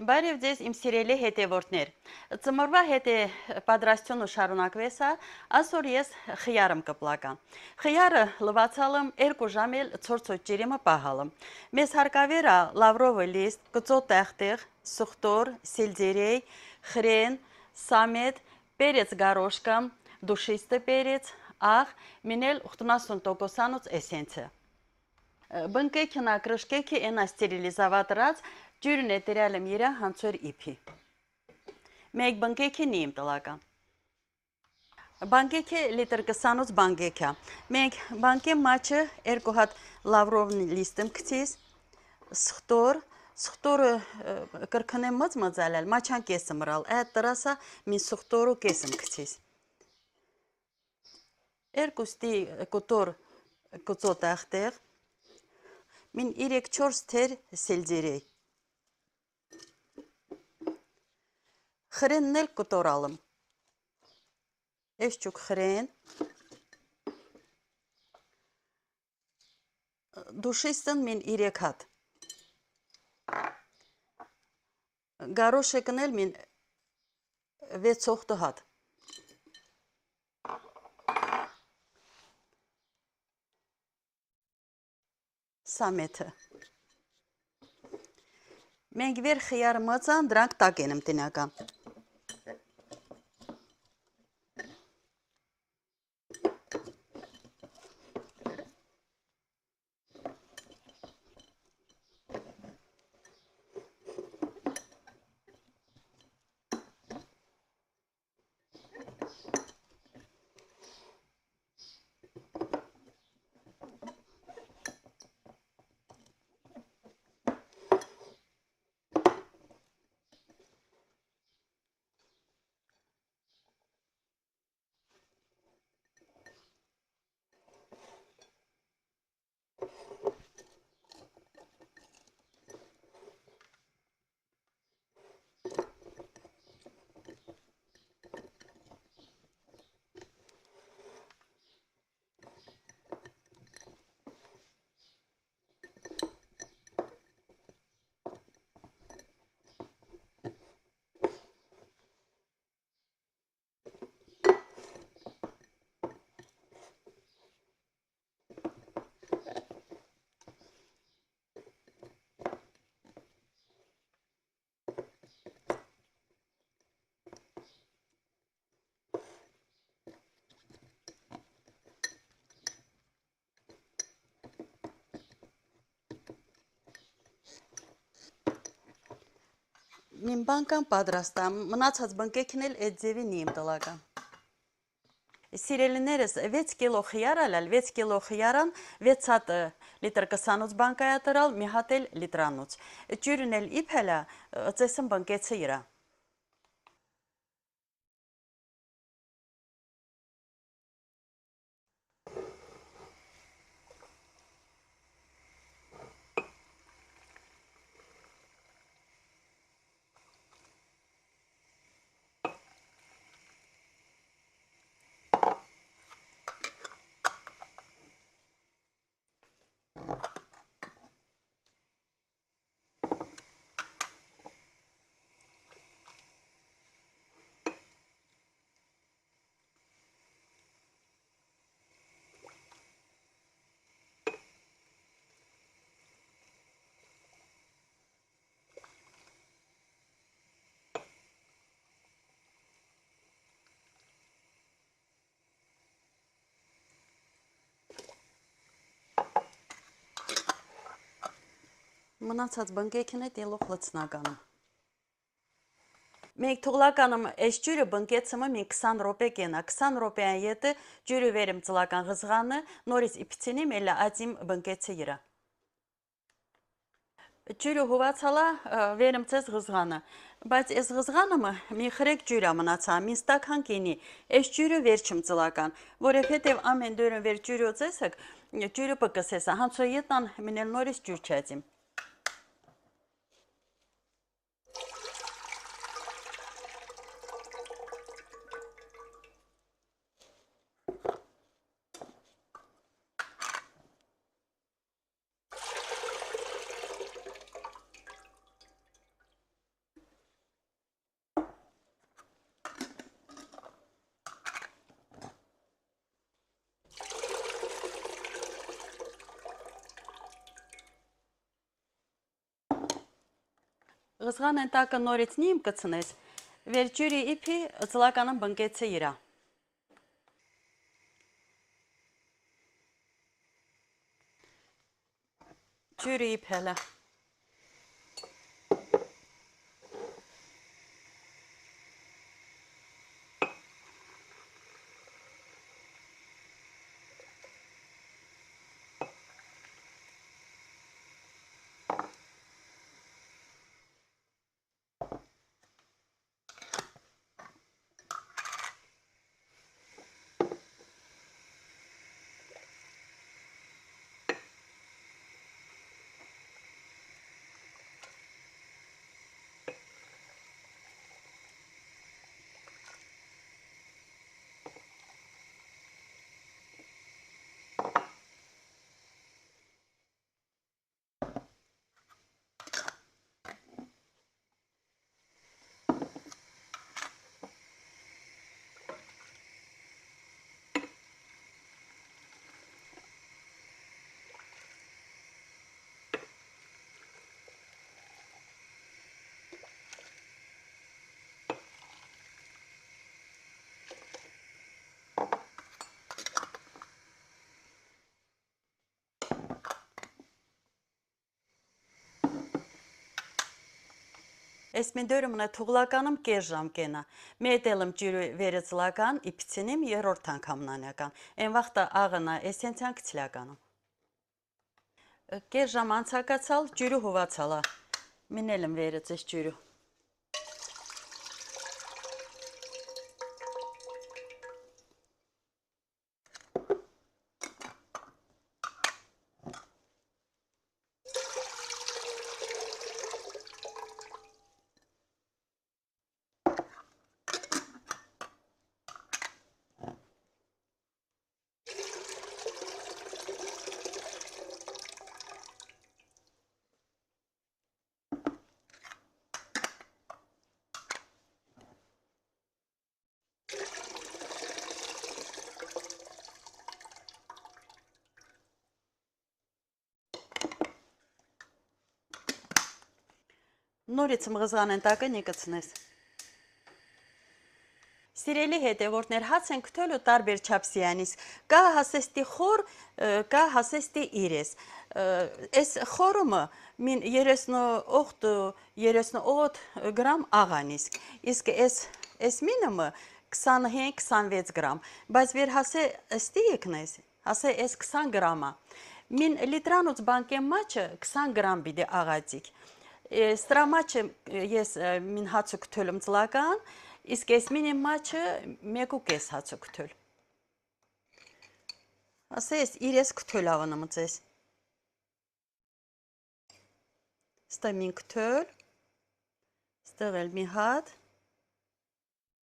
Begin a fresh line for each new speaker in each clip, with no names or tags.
Բարև ձեզ իմ սիրելի հետևորդներ։ Ծմորվա հետե պատրաստությունը շարունակվես է, ասոր ես խիարım կպլական։ Խիարը լվացալım 2 ժամ էլ ցորցոց ջրիմը պահալım։ Մեզ հարկավեր է լավրովը լիստ, կծո տեղտեղ, սուխտոր, սիլձերեյ, խրեն, սամետ, պերեց գարոշկա, դուշիստը պերեց, աղ, մինել 80% էսենցը։ Բնկեքնա կրշկեքի ենա ստերիլիզավատրած ջյուրն է տերյալım իրա հանցոր իպի։ Մեկ բնկեքի նիմ տլական։ Բանկեքի լիտր 20 բանկեքա։ Մենք բանկե մաչը երկու հատ լավրովն լիստım կցիս, սխտորը կրքնեմ մծալել, մաչան կեսը մրալ, այդ տրասա մին սխտորու կեսım կցիս։ Երկուստի կուտոր կծոտ աղտեղ, մին 3-4 թեր սելձերեյ։ Խրենն էլ կուտորալım։ Էշչուկ խրեն, դուշիստն մին 3 հատ։ Գարոշեկն էլ մին 6-8 հատ։ Սամեթը։ Մենք վեր խիար մծան, դրանք տակ ենım տնական։ Մին բանկան պատրաստամ, մնացած բնկեքն էլ այդ ձևի նիմ տլական։ Սիրելիներս 6 կիլո խիար ալալ, 6 կիլո խիարան 6 հատ լիտր 20 բանկայա տրալ, մի հատ էլ լիտրանուց։ Ջյուրն էլ իփելա, ծեսն բնկեցը իրա։ Մնացած բնկեքն է տելող լծնականում։ Մենք թողլականում այս ջյուրը բնկեցումը մին 20 ռոպե կենա, 20 ռոպեան ետը ջյուրը վերեմ ծլական ғզղանը, նորից իպցինիմ էլա ածիմ բնկեցը իրա։ Ջյուրը հուվացալա վերեմ ծես ғզղանը, բայց այս ғզղանումը մի խրեք ջյուրա մնացա, մին ստական կինի, այս ջյուրը վերջմ ծլական, որովհետև ամեն դորն վեր ջյուրը ծեսըք, ջյուրը պկսեսա, հանցո ետնան մինել նորից ջյուր չածիմ։ Ղզղան ընտակը նորից նիմ կցնես, վեր ջուրի իպի ծլականն բնկեցը իրա։ Ջուրի իպ հելը։ Ես մին դորմնա թուղլականım կեր ժամկենա։ Մետելım ջուրի վերծլական, իպցինիմ երրորդ անգամնանական։ Այն վաղտը աղնա էսենցիան կցլականım։ Կեր ժամ անցակացալ, ջուրի հովացալա։ Մինելım վերծես ջուրի։ Նորից մղզղան ընտակը նիկցնես։ Սիրելի հետևորդներ, հաց են քթելու տարբեր չափսյանից, կա հասեստի խոր, կա հասեստի իրես։ Այս խորումը մին 38 գրամ աղանիսկ, իսկ այս մինումը 25-26 գրամ, բայց վեր հասե ստի եկնես, հասե այս 20 գրամա։ Մին լիտրանուց բանկեն մաչը 20 գրամ բիդի աղացիկ։ Ստրամաչը ես մին հացու քթөлում ծլական, իսկ ես մինի մաչը մեկուկես հացու քթөл։ Ասես իրես քթөл ավանը մծես։ Ստա մին քթөл, ստեղել մի հատ,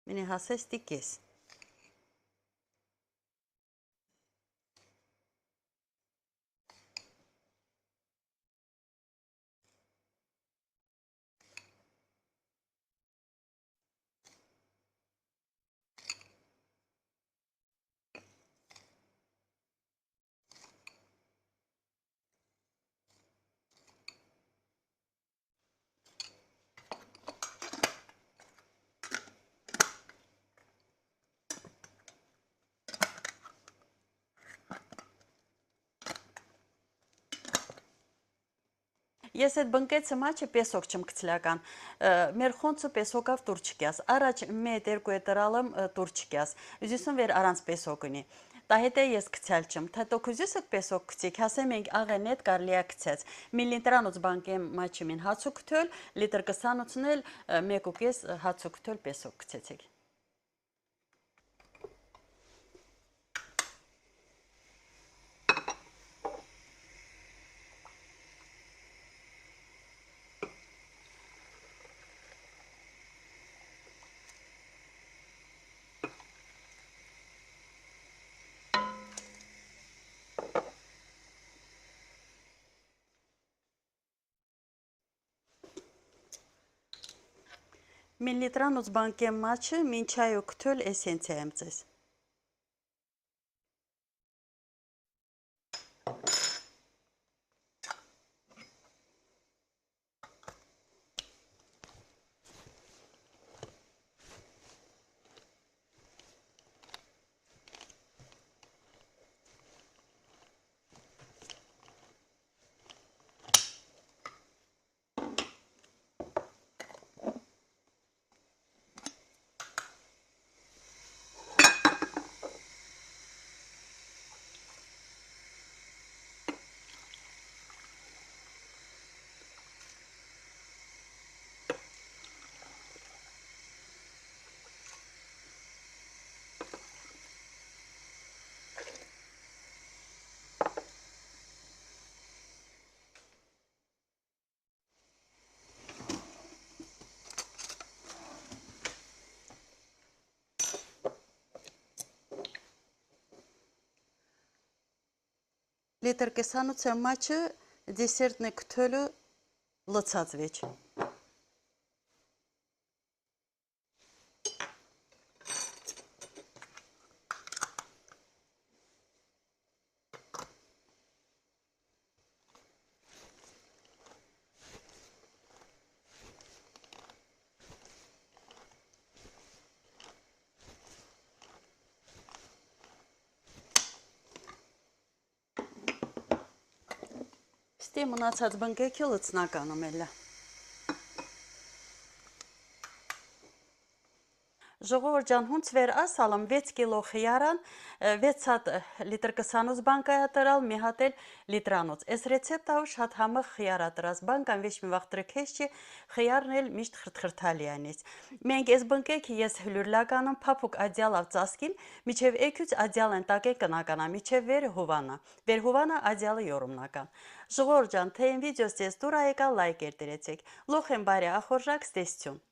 մինի հասես տիկես։ Ես այդ բնկեցը մաչը պեսոք չմ կցլական, մեր խոնցը պեսոքավ տուրչիկյաս, առաջ մետ երկու ետրալım տուրչիկյաս, üzüsün ver aranz պեսոքունի, դա հետե ես կցյալ չմ, թե տոք üzüsük պեսոք կցիկ, հասեմ ենք աղը նետ կարլիա կցեց, մին լիտրանուց բանկեմ մաչը մին հացու կթөл, լիտր կսանուցն էլ մեկ ու կես հացու կթөл պեսոք կցեցեք։ Մին լիտրանուց բանկեմ մաչը մին չայու կթөл էսենցիա եմծես։ լիտր կեսանոցը մաչը դեսերտնը կթոլը լծած վեճ։ Ստի մնացած բնկեքի լծնականում էլը։ Ժողովուրդ ջան, հունց վեր ասալım 6 կիլո խիարան 6 հատ լիտր 20 բանկայա տրալ մի հատ էլ լիտրանոց։ Այս ռեցեպտը շատ համը խիարա տրած բանկան վեճ մի վաղ տրքես չի խիարն էլ միշտ խրթխրթալի անից։ Մենք այս բնկեքի ես հլուրլականում փափուկ ադյալավ ծասկին միջև էքյուց ադյալ են տակե կնականա միջև վեր հովանա։ Վեր հովանա ադյալը յորումնական։ Ժողովուրդ ջան, թե այն վիդեոս ձեզ դուր եկա լայք երդրեցեք։ Լոխ եմ բարի ախորժակ ստեսություն։